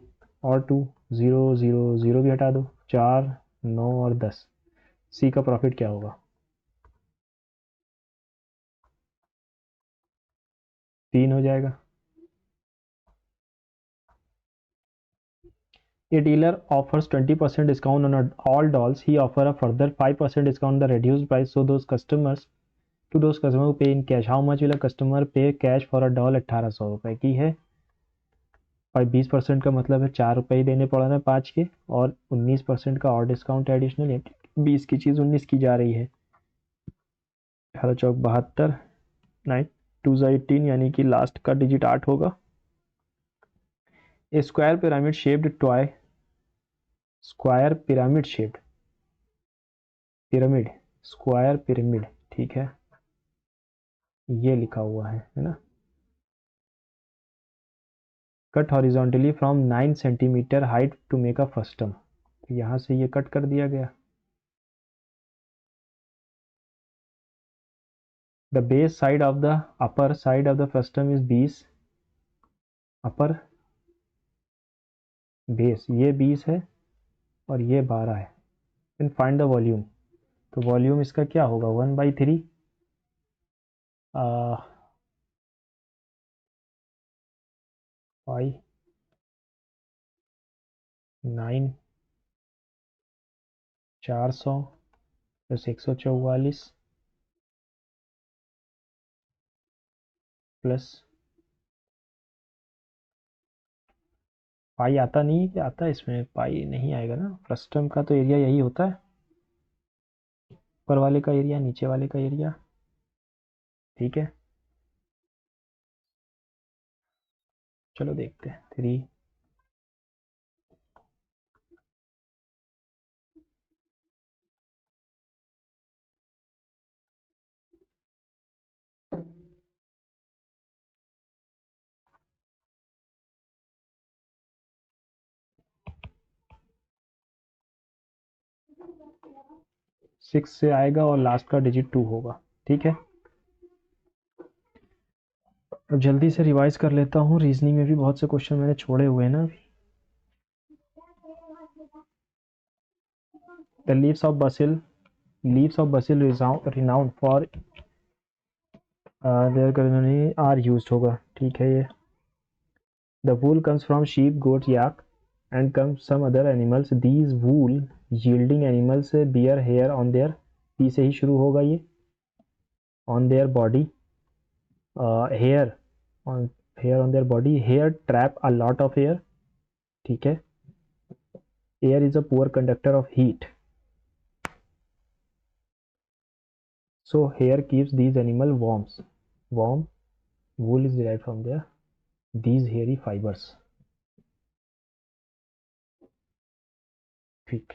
और 2 0 0 0 भी हटा दो, 4 9 और 10। सी का प्रॉफिट क्या होगा? 3 हो जाएगा। A dealer offers 20% discount on all dolls. He offer a further 5% discount on the reduced price. So those customers who pay in cash. How much will a customer pay cash for a doll? 1800 रुपए की है और 20% का मतलब है 4 रुपये ही देने पड़ रहे हैं 5 के, और 19% का और डिस्काउंट एडिशनल 20 की चीज़ 19 की जा रही है। 18 चौक 72, 9 2 18 यानी कि लास्ट का डिजिट 8 होगा। A square pyramid shaped toy, square pyramid shaped pyramid, square pyramid, ठीक है, ये लिखा हुआ है ना। Cut horizontally from 9 centimetre height to make a frustum. तो यहाँ से ये कट कर दिया गया। The base side of the upper side of the frustum is 20, upper base ये 20 है और ये 12 है। Then find the volume. तो वॉल्यूम इसका क्या होगा, 1/3 पाई 9 400 प्लस 144 प्लस पाई आता नहीं है, क्या आता है इसमें, पाई नहीं आएगा ना, फ्रस्टम का तो एरिया यही होता है, ऊपर वाले का एरिया नीचे वाले का एरिया। ठीक है, चलो देखते हैं। 3 6 से आएगा और लास्ट का डिजिट 2 होगा। ठीक है, अब जल्दी से रिवाइज कर लेता हूँ, रीजनिंग में भी बहुत से क्वेश्चन मैंने छोड़े हुए हैं ना। The leaves of basil renowned for their culinary are used होगा। ठीक है, ये the wool comes from sheep, goat, yak and comes some other animals. These wool yielding animals bear hair on their, p से ही शुरू होगा ये, on their body, hair on their body, hair trap a lot of air। ठीक है, air is a poor conductor of heat, so hair keeps these animal warm. Wool is derived from these hairy fibers। ठीक,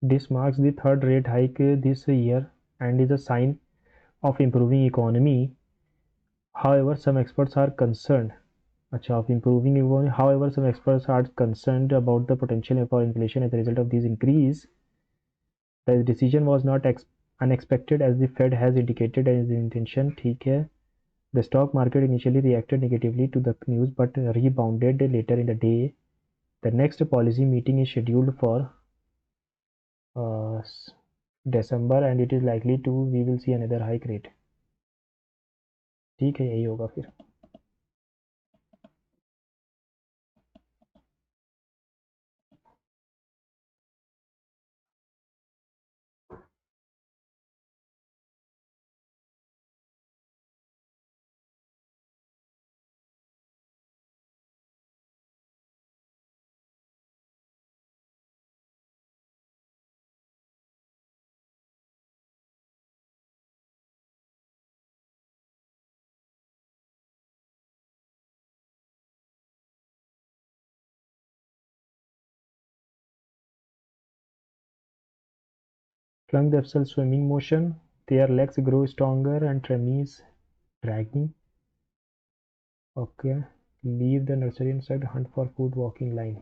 this marks the third rate hike this year and is a sign of improving economy. However, some experts are concerned. अच्छा, of improving economy. However, some experts are concerned about the potential for inflation as a result of this increase. The decision was not unexpected as the Fed has indicated as intention। ठीक है, the stock market initially reacted negatively to the news but rebounded later in the day। The next policy meeting is scheduled for uh, December and it is likely to we will see another hike rate। ठीक है, यही होगा फिर। Flung themselves swimming motion, their legs grow stronger and tremes dragging। Okay, leave the nursery inside, hunt for food, walking line।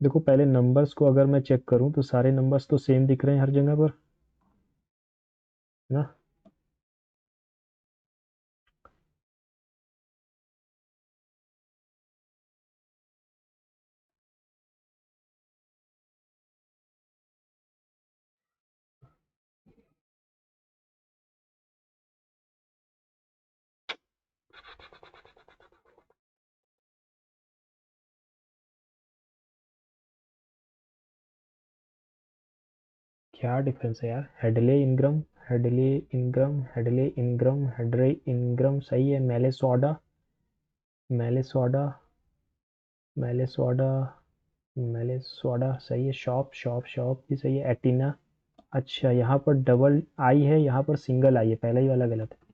देखो, पहले numbers को अगर मैं चेक करूं तो सारे नंबर्स तो सेम दिख रहे हैं हर जगह पर, है ना। क्या डिफरेंस है यार? हेडले इनग्रम, हेडले इनग्रम, हेडले इनग्रम, हेडरे इनग्रम सही है। मेलेसोडा, मेलेसोडा, मेलेसोडा, मेलेसोडा सही है। शॉप, शॉप, शॉप भी सही है। एटिना, अच्छा यहाँ पर डबल आई है, यहाँ पर सिंगल आई है, पहला ही वाला गलत है।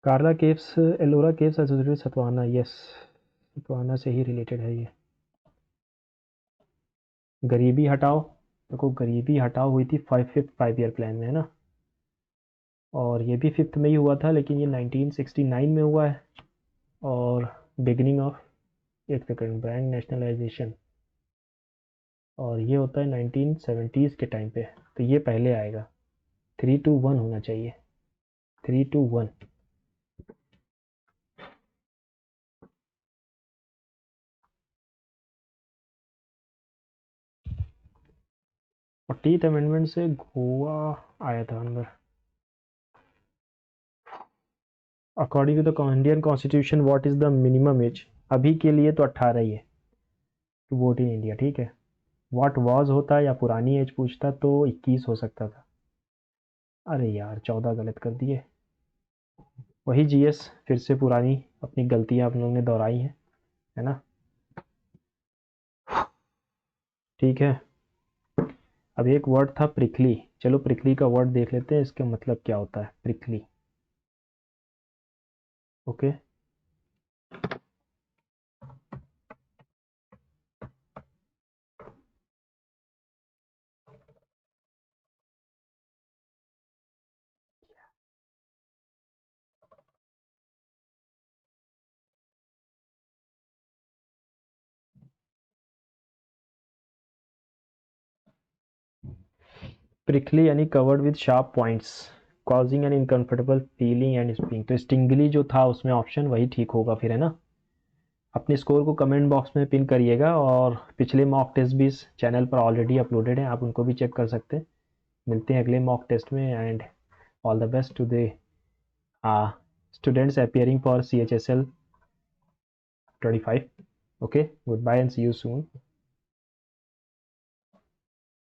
Karla caves, Ellora caves associated सतवाना, यस सतवाना से ही रिलेटेड है ये। गरीबी हटाओ, देखो गरीबी हटाओ हुई थी फिफ्थ 5 ईयर प्लान में, है ना। और ये भी फिफ्थ में ही हुआ था, लेकिन ये 1969 में हुआ है। और बिगिनिंग ऑफ, एक सेकेंड, ब्रांड नेशनलाइजेशन, और ये होता है 1970s के टाइम पे, तो ये पहले आएगा। 3-2-1 होना चाहिए, 3-2-1। और 10th अमेंडमेंट से गोवा आया था अंदर। According to the Indian constitution what is the minimum age? अभी के लिए तो 18 ही है टू वोट इन इंडिया, ठीक है। व्हाट वाज होता या पुरानी एज पूछता तो 21 हो सकता था। अरे यार 14 गलत कर दिए। वही जीएस, फिर से पुरानी अपनी गलतियां आप लोगों ने दोहराई हैं, है ना। ठीक है। अब एक वर्ड था प्रिकली, चलो प्रिकली का वर्ड देख लेते हैं, इसका मतलब क्या होता है प्रिकली। ओके, प्रिकली यानी covered with sharp points, causing an uncomfortable feeling and sting. तो स्टिंगली जो था उसमें ऑप्शन वही ठीक होगा फिर, है ना। अपने स्कोर को कमेंट बॉक्स में पिन करिएगा, और पिछले मॉक टेस्ट भी इस चैनल पर ऑलरेडी अपलोडेड हैं, आप उनको भी चेक कर सकते हैं। मिलते हैं अगले मॉक टेस्ट में, and all the best to the students appearing for CHSL 25. Okay, goodbye and see you soon.